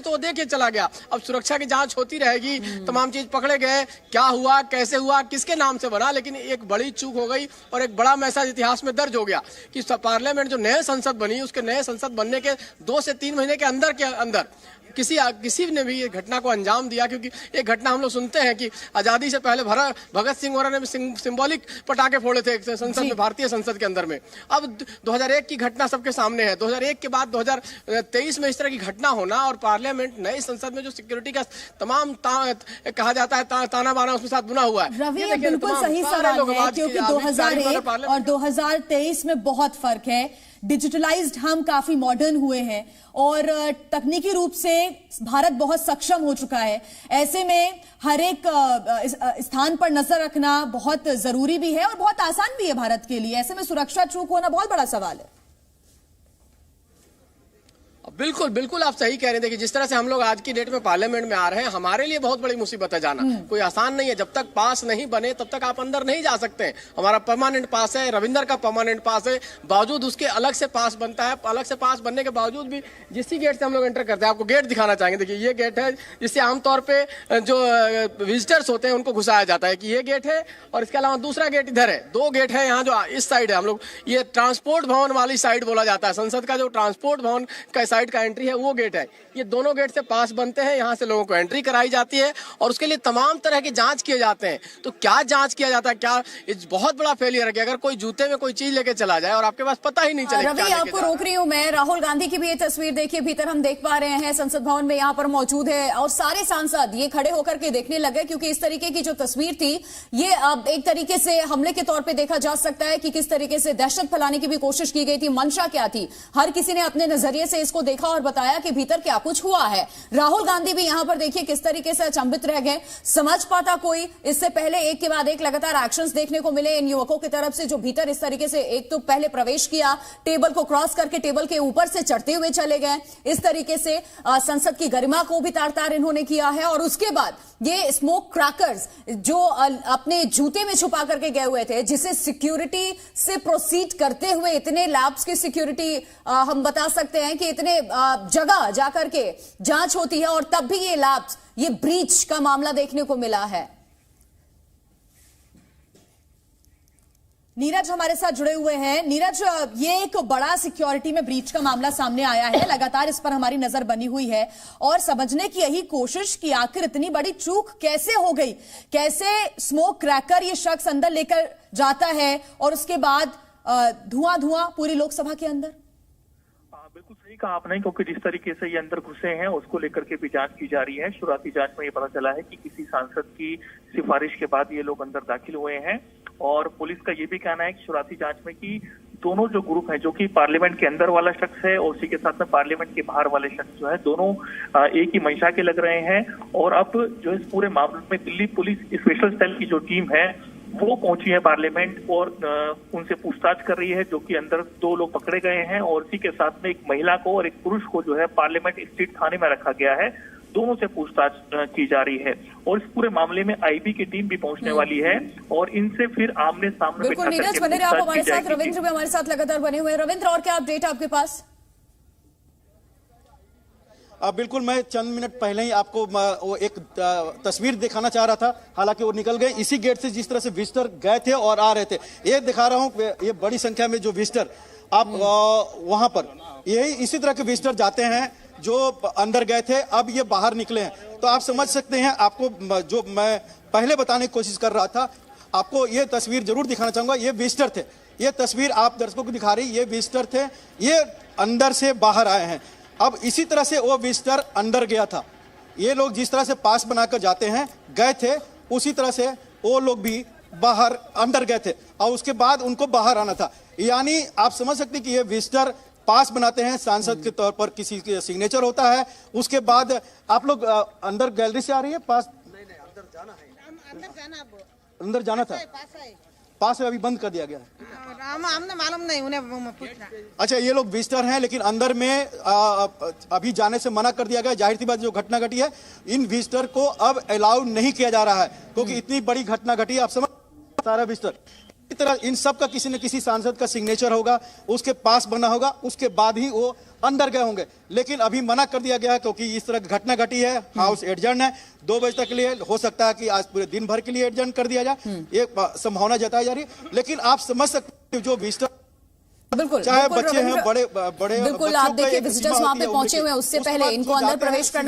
तो वो देख के चला गया। अब सुरक्षा की जांच होती रहेगी, तमाम चीज पकड़े गए, क्या हुआ, कैसे हुआ, किसके नाम से बना, लेकिन एक बड़ी चूक हो गई और एक बड़ा मैसेज इतिहास में दर्ज हो गया कि पार्लियामेंट जो नए संसद बनी, उसके नए संसद बनने के 2 से 3 महीने के अंदर किसी ने भी ये घटना को अंजाम दिया। क्योंकि एक घटना हम लोग सुनते हैं कि आजादी से पहले भगत सिंह वगैरह ने भी सिंबॉलिक पटाखे फोड़े थे संसद में, भारतीय संसद के अंदर में। अब 2001 की घटना सबके सामने है। 2001 के बाद 2023 में इस तरह की घटना होना और पार्लियामेंट नई संसद में जो सिक्योरिटी का तमाम कहा जाता है ताना बाना उसके साथ बुना हुआ है। रवि, ये बिल्कुल सही सवाल है क्योंकि 2001 और 2023 में बहुत फर्क है। डिजिटलाइज्ड हम काफी मॉडर्न हुए हैं और तकनीकी रूप से भारत बहुत सक्षम हो चुका है। ऐसे में हर एक स्थान पर नजर रखना बहुत जरूरी भी है और बहुत आसान भी है भारत के लिए। ऐसे में सुरक्षा चूक होना बहुत बड़ा सवाल है। बिल्कुल बिल्कुल आप सही कह रहे थे कि जिस तरह से हम लोग आज की डेट में पार्लियामेंट में आ रहे हैं, हमारे लिए बहुत बड़ी मुसीबत है जाना। कोई आसान नहीं है। जब तक पास नहीं बने तब तक आप अंदर नहीं जा सकते। हमारा परमानेंट पास है, रविंदर का परमानेंट पास है, बावजूद उसके अलग से पास बनता है। अलग से पास बनने के बावजूद भी जिस गेट से हम लोग एंटर करते हैं, आपको गेट दिखाना चाहेंगे। देखिए ये गेट है जिससे आमतौर पर जो विजिटर्स होते हैं उनको घुसाया जाता है कि ये गेट है, और इसके अलावा दूसरा गेट इधर है। 2 गेट है यहाँ जो इस साइड है। हम लोग ये ट्रांसपोर्ट भवन वाली साइड बोला जाता है। संसद का जो ट्रांसपोर्ट भवन का साइड का एंट्री है वो गेट है। ये दोनों गेट से पास बनते हैं, यहाँ से लोगों को एंट्री कराई जाती है और उसके लिए तमाम तरह के जांच किए जाते हैं। तो क्या जांच किया जाता है, क्या बहुत बड़ा फेलियर है कि अगर कोई जूते में कोई चीज लेके चला जाए और आपके पास पता ही नहीं चले। रवि, आपको रोक रही हूं मैं। राहुल गांधी की भी ये तस्वीर देखिए, भीतर हम देख पा रहे हैं संसद भवन में यहाँ पर मौजूद है और सारे सांसद ये खड़े होकर के देखने लगे क्योंकि इस तरीके की जो तस्वीर थी ये अब एक तरीके से हमले के तौर पर देखा जा सकता है कि किस तरीके से दहशत फैलाने की भी कोशिश की गई थी। मंशा क्या थी, हर किसी ने अपने नजरिए से इसको देखा और बताया कि भीतर क्या कुछ हुआ है। राहुल गांधी भी यहां पर देखिए किस तरीके से अचंभित रह गए। समझ पाता कोई? इससे पहले एक के बाद एक लगातार एक्शंस देखने को मिले इन युवकों की तरफ से जो भीतर इस तरीके से एक तो पहले प्रवेश किया, टेबल को क्रॉस करके टेबल के ऊपर से चढ़ते हुए चले गए। इस तरीके से संसद की गरिमा को भी तार-तार इन्होंने किया है और उसके बाद ये स्मोक क्रैकर्स जो अपने जूते में छुपा करके गए हुए थे, जिसे सिक्योरिटी से प्रोसीड करते हुए इतने लैब्स की सिक्योरिटी हम बता सकते हैं कि इतने जगह जाकर के जांच होती है और तब भी ये लैब्स, ये ब्रीच का मामला देखने को मिला है। नीरज हमारे साथ जुड़े हुए हैं। नीरज, ये एक बड़ा सिक्योरिटी में ब्रीच का मामला सामने आया है, लगातार इस पर हमारी नजर बनी हुई है और समझने की यही कोशिश कि आखिर इतनी बड़ी चूक कैसे हो गई, कैसे स्मोक क्रैकर ये शख्स अंदर लेकर जाता है और उसके बाद धुआं पूरी लोकसभा के अंदर। बिल्कुल सही कहा आपने, क्योंकि जिस तरीके से ये अंदर घुसे हैं उसको लेकर के भी जांच की जा रही है। शुरुआती जांच में ये पता चला है कि किसी सांसद की सिफारिश के बाद ये लोग अंदर दाखिल हुए हैं और पुलिस का ये भी कहना है कि शुरुआती जांच में कि दोनों जो ग्रुप है, जो कि पार्लियामेंट के अंदर वाला शख्स है और उसी के साथ में पार्लियामेंट के बाहर वाले शख्स जो है, दोनों एक ही मंशा के लग रहे हैं। और अब जो इस पूरे मामले में दिल्ली पुलिस स्पेशल सेल की जो टीम है वो पहुंची है पार्लियामेंट और उनसे पूछताछ कर रही है, जो कि अंदर 2 लोग पकड़े गए हैं और इसी के साथ में एक महिला को और एक पुरुष को जो है पार्लियामेंट स्ट्रीट थाने में रखा गया है। दोनों से पूछताछ की जा रही है और इस पूरे मामले में आईबी की टीम भी पहुंचने वाली है और इनसे फिर आमने सामने बिल्कुल नीरज बने रहे आप हमारे साथ। रविंद्र भी हमारे साथ लगातार बने हुए हैं। रविंद्र, और क्या अपडेट आपके पास? बिल्कुल, मैं चंद मिनट पहले ही आपको वो एक तस्वीर दिखाना चाह रहा था, हालांकि वो निकल गए। इसी गेट से जिस तरह से विजिटर गए थे और आ रहे थे, ये दिखा रहा हूँ। ये बड़ी संख्या में जो विजिटर आप वहां पर यही इसी तरह के विजिटर जाते हैं जो अंदर गए थे, अब ये बाहर निकले हैं। तो आप समझ सकते हैं, आपको जो मैं पहले बताने की कोशिश कर रहा था, आपको ये तस्वीर जरूर दिखाना चाहूंगा। ये विजिटर थे, ये तस्वीर आप दर्शकों को दिखा रही, ये विजिटर थे, ये अंदर से बाहर आए हैं। अब इसी तरह से वो विजिटर अंदर गया था। ये लोग जिस तरह से पास बनाकर जाते हैं, गए थे, उसी तरह से वो लोग भी बाहर अंदर गए थे और उसके बाद उनको बाहर आना था। यानी आप समझ सकते हैं कि ये विजिटर पास बनाते हैं सांसद के तौर पर, किसी के सिग्नेचर होता है, उसके बाद आप लोग अंदर गैलरी से आ रही है पास? नहीं, अंदर जाना है, अंदर जाना था, पास अभी बंद कर दिया गया है। हमने मालूम नहीं, उन्हें पूछना। अच्छा, ये लोग विजिटर हैं लेकिन अंदर में अभी जाने से मना कर दिया गया। जाहिर सी बात, जो घटना घटी है, इन विजिटर को अब अलाउ नहीं किया जा रहा है क्योंकि इतनी बड़ी घटना घटी है। आप समझ, सारा विजिटर इसी तरह इन सब का किसी न किसी सांसद का सिग्नेचर होगा, उसके पास बना होगा, उसके बाद ही वो अंदर गए होंगे। लेकिन अभी मना कर दिया गया है क्योंकि इस तरह की घटना घटी है। हाउस एडजर्न है 2 बजे तक के लिए, हो सकता है कि आज पूरे दिन भर के लिए एडजर्न कर दिया जाए, एक संभावना जताई जा रही है। लेकिन आप समझ सकते हो जो विजिटर, बिल्कुल, चाहे बिल्कुल बच्चे हैं, रविंद्र, बड़े बिल्कुल आप देखिए विजिटर्स वहां पे पहुंचे हुए हैं, उससे पहले इनको अंदर प्रवेश करना